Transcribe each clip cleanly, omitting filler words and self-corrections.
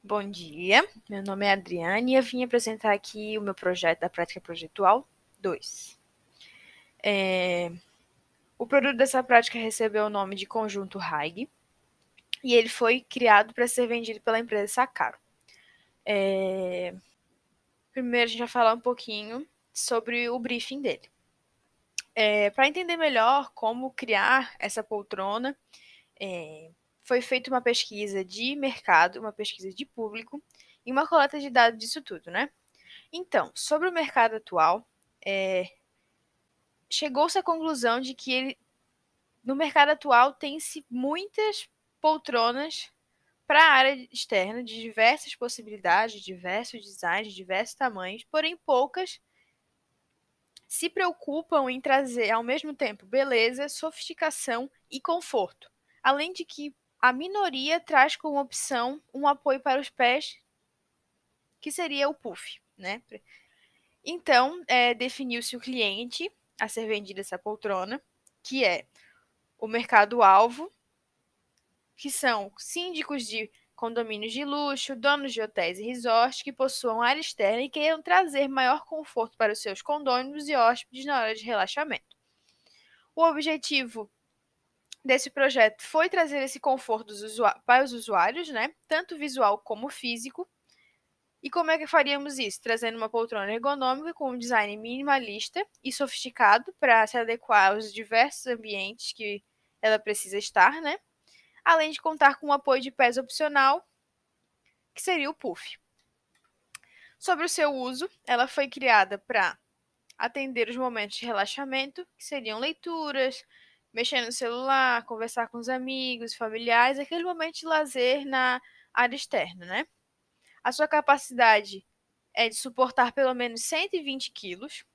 Bom dia, meu nome é Adriane e eu vim apresentar aqui o meu projeto da prática projetual 2. O produto dessa prática recebeu o nome de Conjunto Haig e ele foi criado para ser vendido pela empresa Sakaro. Primeiro a gente vai falar um pouquinho sobre o briefing dele. Para entender melhor como criar essa poltrona, foi feita uma pesquisa de mercado, uma pesquisa de público e uma coleta de dados disso tudo, né? Então, sobre o mercado atual, chegou-se à conclusão de que no mercado atual tem-se muitas poltronas para a área externa, de diversas possibilidades, diversos designs, diversos tamanhos, porém poucas se preocupam em trazer ao mesmo tempo beleza, sofisticação e conforto. Além de que a minoria traz como opção um apoio para os pés, que seria o puff, né? Então, definiu-se o cliente a ser vendido essa poltrona, que é o mercado-alvo, que são síndicos de condomínios de luxo, donos de hotéis e resorts que possuam área externa e queiram trazer maior conforto para os seus condôminos e hóspedes na hora de relaxamento. O objetivo desse projeto foi trazer esse conforto para os usuários, né? Tanto visual como físico. E como é que faríamos isso? Trazendo uma poltrona ergonômica com um design minimalista e sofisticado para se adequar aos diversos ambientes que ela precisa estar, né? Além de contar com um apoio de pés opcional, que seria o puff. Sobre o seu uso, ela foi criada para atender os momentos de relaxamento, que seriam leituras, mexer no celular, conversar com os amigos, familiares, aquele momento de lazer na área externa, né? A sua capacidade é de suportar pelo menos 120 quilos.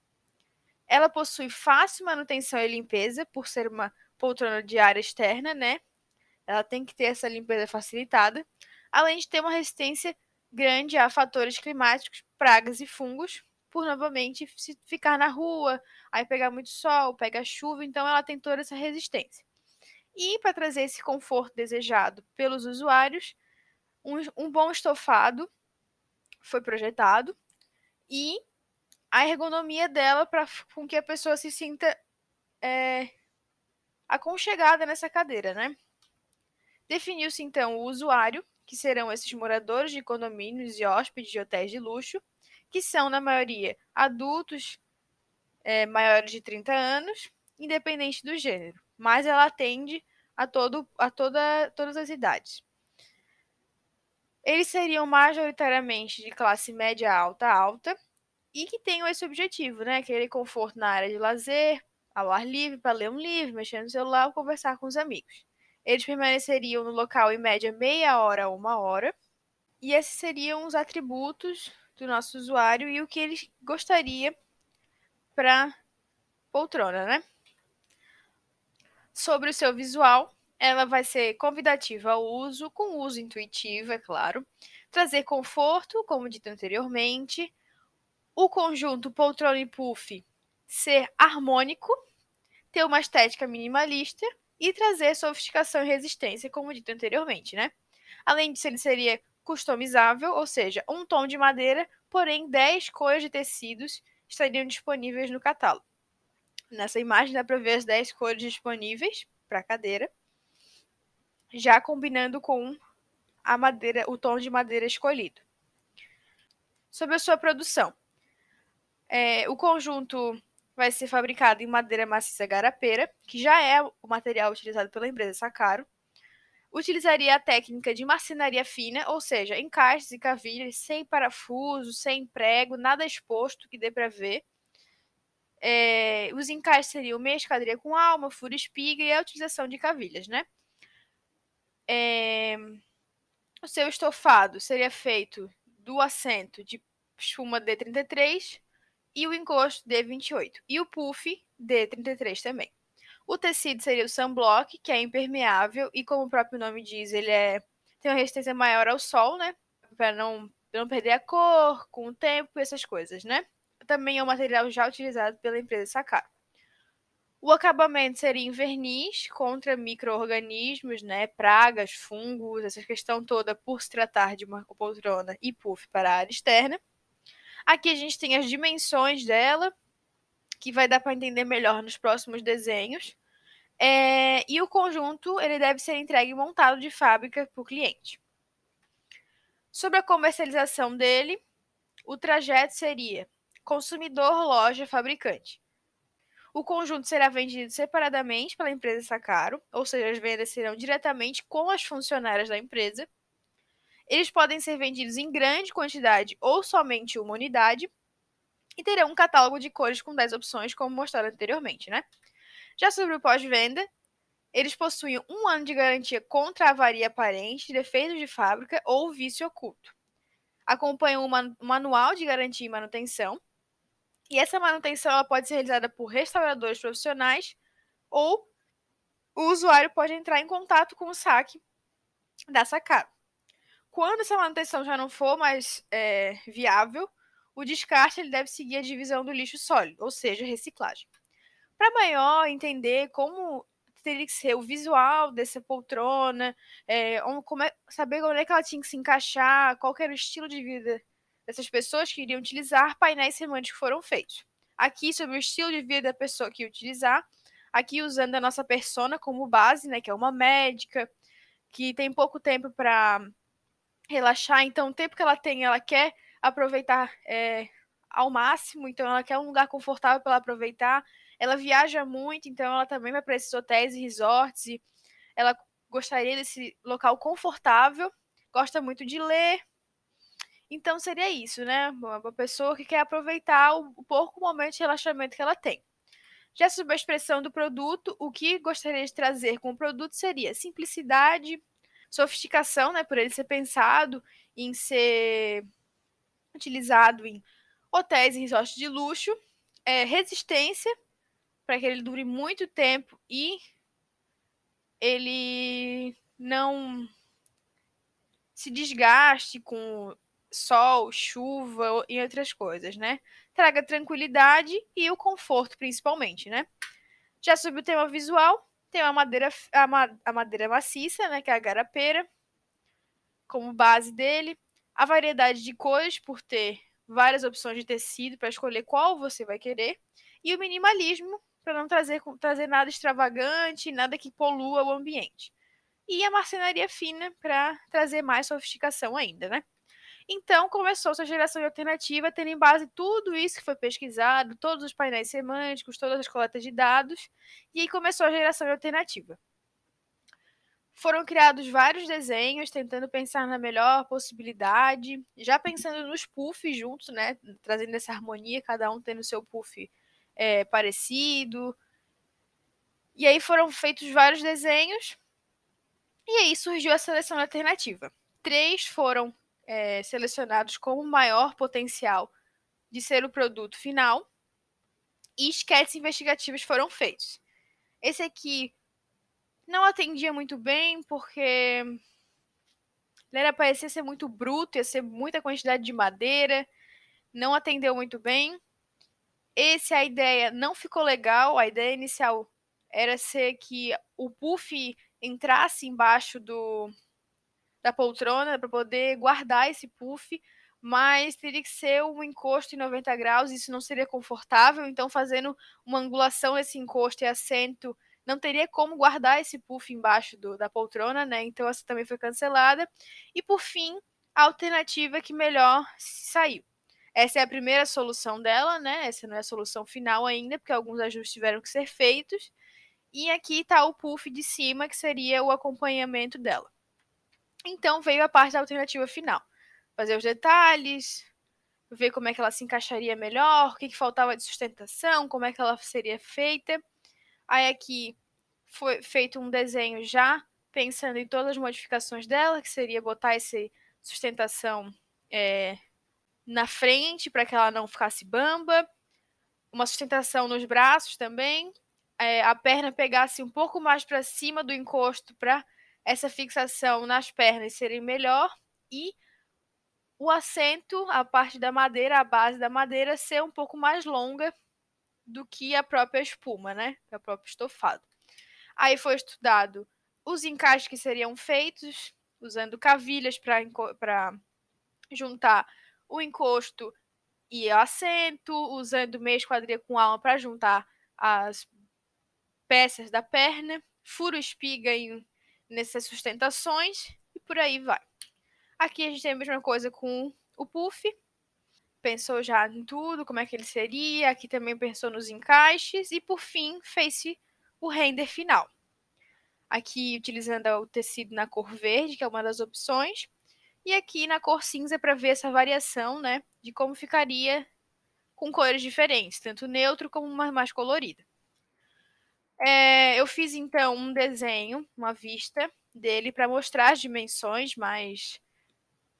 Ela possui fácil manutenção e limpeza, por ser uma poltrona de área externa, né? Ela tem que ter essa limpeza facilitada, além de ter uma resistência grande a fatores climáticos, pragas e fungos, por novamente se ficar na rua, aí pegar muito sol, pega chuva, então ela tem toda essa resistência. E para trazer esse conforto desejado pelos usuários, um bom estofado foi projetado e a ergonomia dela para com que a pessoa se sinta aconchegada nessa cadeira, né? Definiu-se então o usuário, que serão esses moradores de condomínios e hóspedes de hotéis de luxo, que são, na maioria, adultos maiores de 30 anos, independente do gênero, mas ela atende todas as idades. Eles seriam majoritariamente de classe média alta e que tenham esse objetivo, né? Aquele conforto na área de lazer, ao ar livre, para ler um livro, mexer no celular ou conversar com os amigos. Eles permaneceriam no local em média meia hora a uma hora. E esses seriam os atributos do nosso usuário e o que ele gostaria para poltrona, né? Sobre o seu visual, ela vai ser convidativa ao uso, com uso intuitivo, é claro. Trazer conforto, como dito anteriormente. O conjunto poltrona e puff ser harmônico, ter uma estética minimalista e trazer sofisticação e resistência, como dito anteriormente, né? Além disso, ele seria customizável, ou seja, um tom de madeira, porém 10 cores de tecidos estariam disponíveis no catálogo. Nessa imagem dá para ver as 10 cores disponíveis para a cadeira, já combinando com a madeira, o tom de madeira escolhido. Sobre a sua produção, o conjunto vai ser fabricado em madeira maciça garapeira, que já é o material utilizado pela empresa Sakaro. Utilizaria a técnica de marcenaria fina, ou seja, encaixes e cavilhas sem parafuso, sem prego, nada exposto que dê para ver. Os encaixes seriam meia esquadria com alma, furo espiga e a utilização de cavilhas, né? O seu estofado seria feito do assento de espuma D33 e o encosto D28. E o puff D33 também. O tecido seria o sunblock, que é impermeável e, como o próprio nome diz, ele tem uma resistência maior ao sol, né? Para não perder a cor com o tempo e essas coisas, né? Também é um material já utilizado pela empresa Sakaro. O acabamento seria em verniz contra micro-organismos, né, pragas, fungos, essa questão toda por se tratar de uma poltrona e puff para a área externa. Aqui a gente tem as dimensões dela, que vai dar para entender melhor nos próximos desenhos. E o conjunto ele deve ser entregue montado de fábrica para o cliente. Sobre a comercialização dele, o trajeto seria consumidor, loja, fabricante. O conjunto será vendido separadamente pela empresa Sakaro, ou seja, as vendas serão diretamente com as funcionárias da empresa. Eles podem ser vendidos em grande quantidade ou somente uma unidade e terão um catálogo de cores com 10 opções, como mostrado anteriormente, né? Já sobre o pós-venda, eles possuem 1 ano de garantia contra avaria aparente, defeitos de fábrica ou vício oculto. Acompanham um manual de garantia e manutenção. E essa manutenção ela pode ser realizada por restauradores profissionais ou o usuário pode entrar em contato com o saque da Sakaro. Quando essa manutenção já não for mais viável, o descarte ele deve seguir a divisão do lixo sólido, ou seja, reciclagem. Para maior entender como teria que ser o visual dessa poltrona, saber onde é que ela tinha que se encaixar, qual era o estilo de vida dessas pessoas que iriam utilizar, painéis semânticos foram feitos. Aqui, sobre o estilo de vida da pessoa que ia utilizar, aqui usando a nossa persona como base, né, que é uma médica, que tem pouco tempo para relaxar, então o tempo que ela tem, ela quer aproveitar ao máximo, então ela quer um lugar confortável para ela aproveitar. Ela viaja muito, então ela também vai para esses hotéis e resorts, e ela gostaria desse local confortável, gosta muito de ler. Então seria isso, né? Uma pessoa que quer aproveitar o pouco momento de relaxamento que ela tem. Já sobre a expressão do produto, o que gostaria de trazer com o produto seria simplicidade, sofisticação, né, por ele ser pensado em ser utilizado em hotéis e resorts de luxo, resistência, para que ele dure muito tempo e ele não se desgaste com sol, chuva e outras coisas, né? Traga tranquilidade e o conforto, principalmente, né? Já sobre o tema visual, tem a madeira maciça, né, que é a garapeira, como base dele. A variedade de cores, por ter várias opções de tecido para escolher qual você vai querer. E o minimalismo, para não trazer nada extravagante, nada que polua o ambiente. E a marcenaria fina, para trazer mais sofisticação ainda, né? Então, começou sua geração de alternativa, tendo em base tudo isso que foi pesquisado, todos os painéis semânticos, todas as coletas de dados, e aí começou a geração de alternativa. Foram criados vários desenhos, tentando pensar na melhor possibilidade, já pensando nos puffs juntos, né? Trazendo essa harmonia, cada um tendo seu puff parecido. E aí foram feitos vários desenhos, e aí surgiu a seleção alternativa. 3 foram selecionados como maior potencial de ser o produto final, e esquetes investigativos foram feitos. Esse aqui não atendia muito bem, porque ele era parecia ser muito bruto, ia ser muita quantidade de madeira, não atendeu muito bem. Esse, a ideia não ficou legal, a ideia inicial era ser que o puff entrasse embaixo da poltrona para poder guardar esse puff, mas teria que ser um encosto em 90 graus, isso não seria confortável, então fazendo uma angulação nesse encosto e assento, não teria como guardar esse puff embaixo da poltrona, né? Então essa também foi cancelada. E por fim, a alternativa que melhor saiu. Essa é a primeira solução dela, né? Essa não é a solução final ainda, porque alguns ajustes tiveram que ser feitos. E aqui está o puff de cima, que seria o acompanhamento dela. Então veio a parte da alternativa final. Fazer os detalhes, ver como é que ela se encaixaria melhor, o que faltava de sustentação, como é que ela seria feita. Aí aqui foi feito um desenho já pensando em todas as modificações dela, que seria botar essa sustentação na frente para que ela não ficasse bamba, uma sustentação nos braços também, a perna pegasse um pouco mais para cima do encosto para essa fixação nas pernas serem melhor, e o assento, a parte da madeira, a base da madeira ser um pouco mais longa do que a própria espuma, né? O próprio estofado. Aí foi estudado os encaixes que seriam feitos, usando cavilhas para juntar o encosto e o assento, usando meia esquadria com alma para juntar as peças da perna, furo espiga nessas sustentações e por aí vai. Aqui a gente tem a mesma coisa com o puff. Pensou já em tudo, como é que ele seria. Aqui também pensou nos encaixes. E por fim, fez-se o render final. Aqui utilizando o tecido na cor verde, que é uma das opções. E aqui na cor cinza para ver essa variação, né? De como ficaria com cores diferentes, tanto neutro como uma mais colorida. Eu fiz então um desenho, uma vista dele para mostrar as dimensões, mas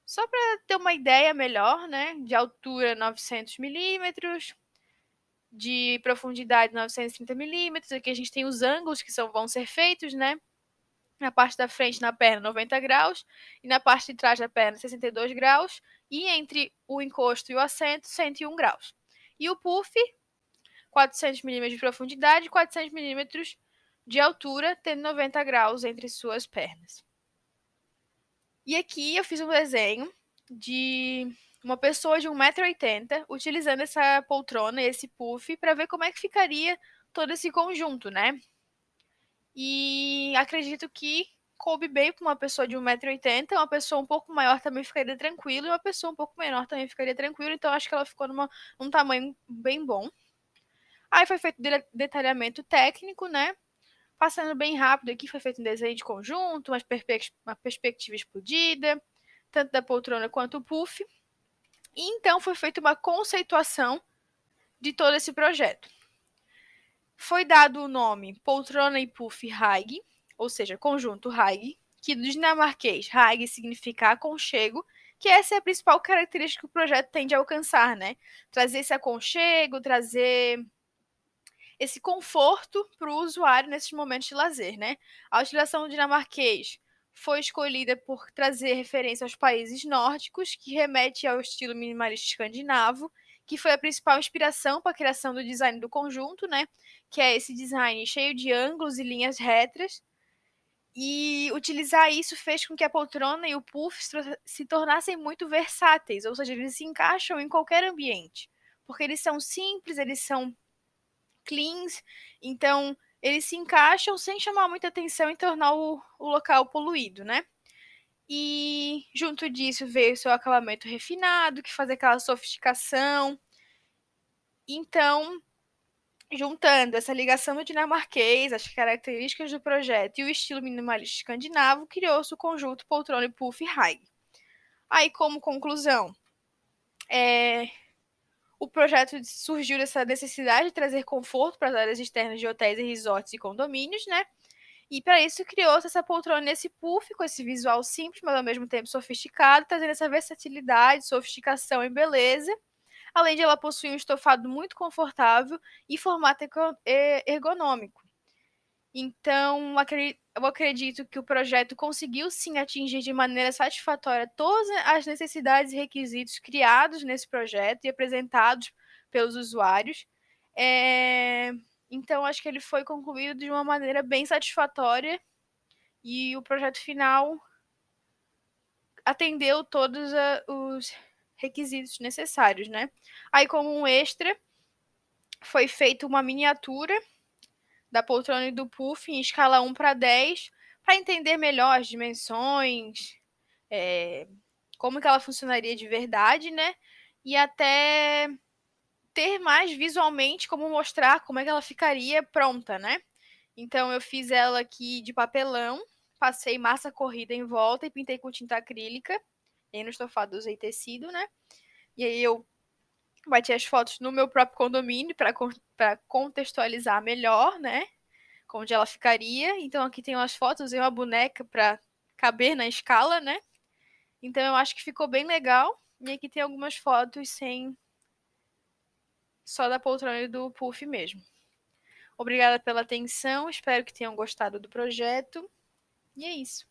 só para ter uma ideia melhor, né? De altura 900 milímetros, de profundidade 930 milímetros. Aqui a gente tem os ângulos que vão ser feitos, né? Na parte da frente, na perna, 90 graus, e na parte de trás da perna, 62 graus, e entre o encosto e o assento, 101 graus. E o puff, 400 milímetros de profundidade, 400 milímetros de altura, tendo 90 graus entre suas pernas. E aqui eu fiz um desenho de uma pessoa de 1,80 m utilizando essa poltrona e esse puff para ver como é que ficaria todo esse conjunto, né? E acredito que coube bem para uma pessoa de 1,80 m, uma pessoa um pouco maior também ficaria tranquilo, e uma pessoa um pouco menor também ficaria tranquilo, então acho que ela ficou num tamanho bem bom. Aí foi feito detalhamento técnico, né? Passando bem rápido aqui, foi feito um desenho de conjunto, uma perspectiva explodida, tanto da poltrona quanto o puff. E então foi feita uma conceituação de todo esse projeto. Foi dado o nome poltrona e puff Haig, ou seja, conjunto Haig, que do dinamarquês Haig significa aconchego, que essa é a principal característica que o projeto tende a alcançar, né? Trazer esse aconchego, trazer esse conforto para o usuário nesses momentos de lazer, né? A utilização do dinamarquês foi escolhida por trazer referência aos países nórdicos, que remete ao estilo minimalista escandinavo, que foi a principal inspiração para a criação do design do conjunto, né? Que é esse design cheio de ângulos e linhas retas. E utilizar isso fez com que a poltrona e o puff se tornassem muito versáteis, ou seja, eles se encaixam em qualquer ambiente, porque eles são simples, eles são cleans, então eles se encaixam sem chamar muita atenção e tornar o local poluído, né? E junto disso veio o seu acabamento refinado, que faz aquela sofisticação. Então, juntando essa ligação do dinamarquês, as características do projeto e o estilo minimalista escandinavo, criou-se o conjunto poltrona e puff Haig. Aí, como conclusão, o projeto surgiu dessa necessidade de trazer conforto para as áreas externas de hotéis e resorts e condomínios, né? E para isso criou-se essa poltrona nesse puff, com esse visual simples, mas ao mesmo tempo sofisticado, trazendo essa versatilidade, sofisticação e beleza. Além de ela possuir um estofado muito confortável e formato ergonômico. Então, eu acredito que o projeto conseguiu sim atingir de maneira satisfatória todas as necessidades e requisitos criados nesse projeto e apresentados pelos usuários. Então, acho que ele foi concluído de uma maneira bem satisfatória e o projeto final atendeu todos os requisitos necessários, né? Aí, como um extra, foi feita uma miniatura da poltrona e do puff em escala 1:10 para entender melhor as dimensões, como que ela funcionaria de verdade, né? E até ter mais visualmente como mostrar como é que ela ficaria pronta, né? Então eu fiz ela aqui de papelão, passei massa corrida em volta e pintei com tinta acrílica. E aí no estofado usei tecido, né? E aí eu bati as fotos no meu próprio condomínio para contextualizar melhor, né? Onde ela ficaria. Então aqui tem umas fotos e uma boneca para caber na escala, né? Então eu acho que ficou bem legal. E aqui tem algumas fotos sem só da poltrona e do puff mesmo. Obrigada pela atenção, espero que tenham gostado do projeto. E é isso.